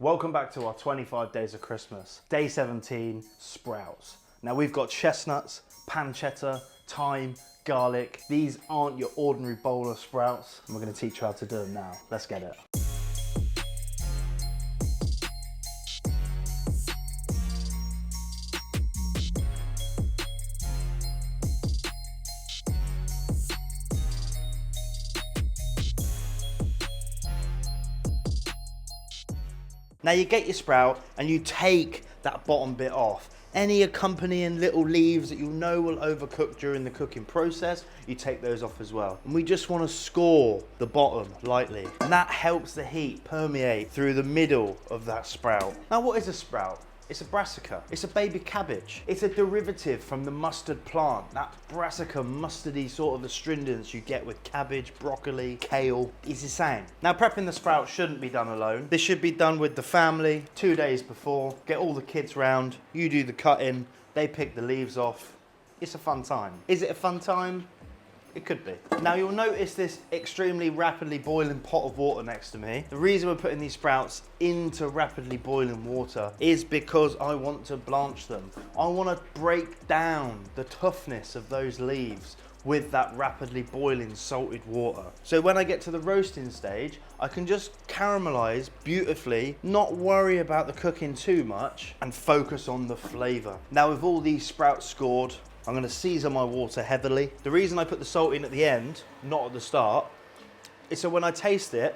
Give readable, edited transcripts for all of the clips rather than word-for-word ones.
Welcome back to our 25 days of Christmas. Day 17, sprouts. Now we've got chestnuts, pancetta, thyme, garlic. These aren't your ordinary bowl of sprouts, and we're gonna teach you how to do them now. Let's get it. Now you get your sprout and you take that bottom bit off. Any accompanying little leaves that you'll know will overcook during the cooking process, you take those off as well. And we just want to score the bottom lightly. And that helps the heat permeate through the middle of that sprout. Now what is a sprout? It's a brassica. It's a baby cabbage. It's a derivative from the mustard plant. That brassica mustardy sort of astringents you get with cabbage, broccoli, kale. It's the same. Now prepping the sprout shouldn't be done alone. This should be done with the family 2 days before. Get all the kids round. You do the cutting. They pick the leaves off. It's a fun time. Is it a fun time? It could be. Now you'll notice this extremely rapidly boiling pot of water next to me. The reason we're putting these sprouts into rapidly boiling water is because I want to blanch them. I want to break down the toughness of those leaves with that rapidly boiling salted water. So when I get to the roasting stage, I can just caramelize beautifully, not worry about the cooking too much, and focus on the flavor. Now with all these sprouts scored, I'm going to season my water heavily. The reason I put the salt in at the end, not at the start, is so when I taste it,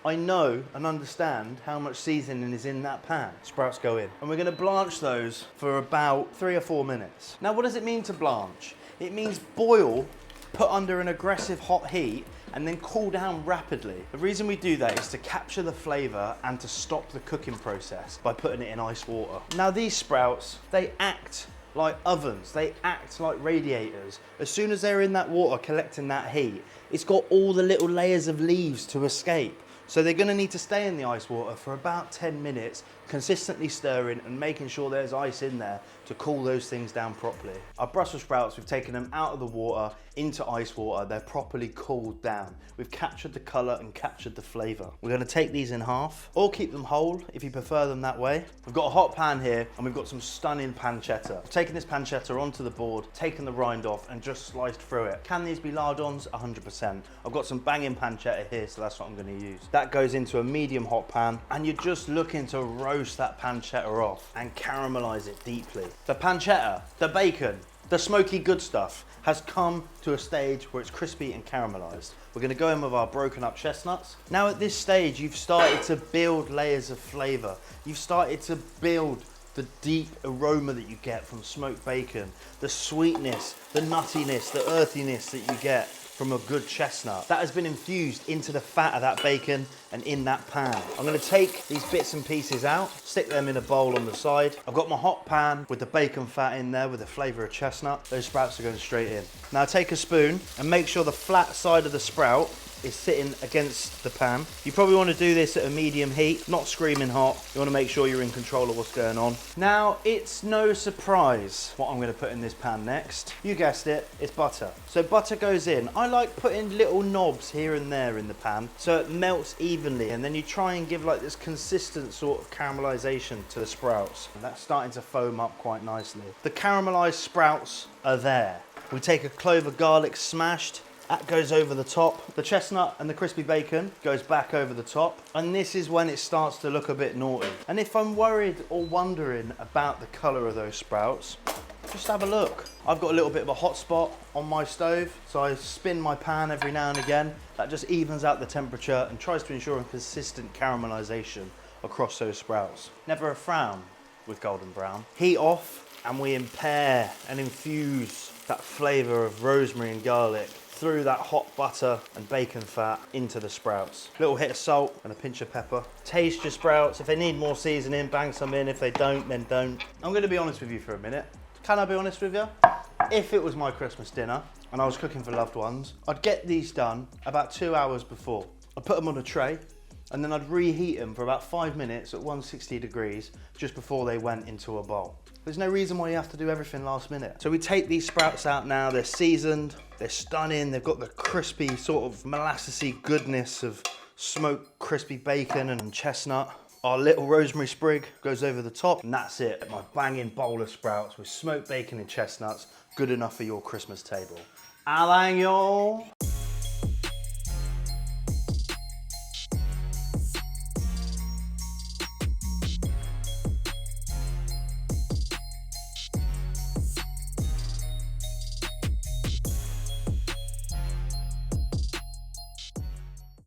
I know and understand how much seasoning is in that pan. Sprouts go in. And we're going to blanch those for about 3 or 4 minutes. Now what does it mean to blanch? It means boil, put under an aggressive hot heat, and then cool down rapidly. The reason we do that is to capture the flavor and to stop the cooking process by putting it in ice water. Now these sprouts, they act like ovens, they act like radiators. As soon as they're in that water collecting that heat, it's got all the little layers of leaves to escape. So they're gonna need to stay in the ice water for about 10 minutes, consistently stirring and making sure there's ice in there to cool those things down properly. Our Brussels sprouts, we've taken them out of the water into ice water. They're properly cooled down. We've captured the color and captured the flavor. We're gonna take these in half or keep them whole if you prefer them that way. We've got a hot pan here and we've got some stunning pancetta. I've taken this pancetta onto the board, taken the rind off and just sliced through it. Can these be lardons? 100%. I've got some banging pancetta here, so that's what I'm gonna use. That goes into a medium hot pan and you're just looking to roast that pancetta off and caramelize it deeply. The pancetta, the bacon, the smoky good stuff has come to a stage where it's crispy and caramelized. We're gonna go in with our broken up chestnuts. Now at this stage, you've started to build layers of flavor. You've started to build the deep aroma that you get from smoked bacon, the sweetness, the nuttiness, the earthiness that you get from a good chestnut. That has been infused into the fat of that bacon and in that pan. I'm gonna take these bits and pieces out, stick them in a bowl on the side. I've got my hot pan with the bacon fat in there with the flavor of chestnut. Those sprouts are going straight in. Now take a spoon and make sure the flat side of the sprout is sitting against the pan. You probably want to do this at a medium heat, not screaming hot. You want to make sure you're in control of what's going on. Now, it's no surprise what I'm going to put in this pan next. You guessed it, it's butter. So butter goes in. I like putting little knobs here and there in the pan so it melts evenly, and then you try and give like this consistent sort of caramelization to the sprouts. And that's starting to foam up quite nicely. The caramelized sprouts are there. We take a clove of garlic smashed. That goes over the top. The chestnut and the crispy bacon goes back over the top. And this is when it starts to look a bit naughty. And if I'm worried or wondering about the color of those sprouts, just have a look. I've got a little bit of a hot spot on my stove, so I spin my pan every now and again. That just evens out the temperature and tries to ensure a consistent caramelization across those sprouts. Never a frown with golden brown. Heat off, and we impair and infuse that flavor of rosemary and garlic through that hot butter and bacon fat into the sprouts. Little hit of salt and a pinch of pepper. Taste your sprouts. If they need more seasoning, bang some in. If they don't, then don't. I'm gonna be honest with you for a minute. Can I be honest with you? If it was my Christmas dinner and I was cooking for loved ones, I'd get these done about 2 hours before. I'd put them on a tray and then I'd reheat them for about 5 minutes at 160 degrees just before they went into a bowl. There's no reason why you have to do everything last minute. So we take these sprouts out now, they're seasoned, they're stunning, they've got the crispy sort of molassesy goodness of smoked crispy bacon and chestnut. Our little rosemary sprig goes over the top, and that's it. My banging bowl of sprouts with smoked bacon and chestnuts, good enough for your Christmas table. Alang y'all.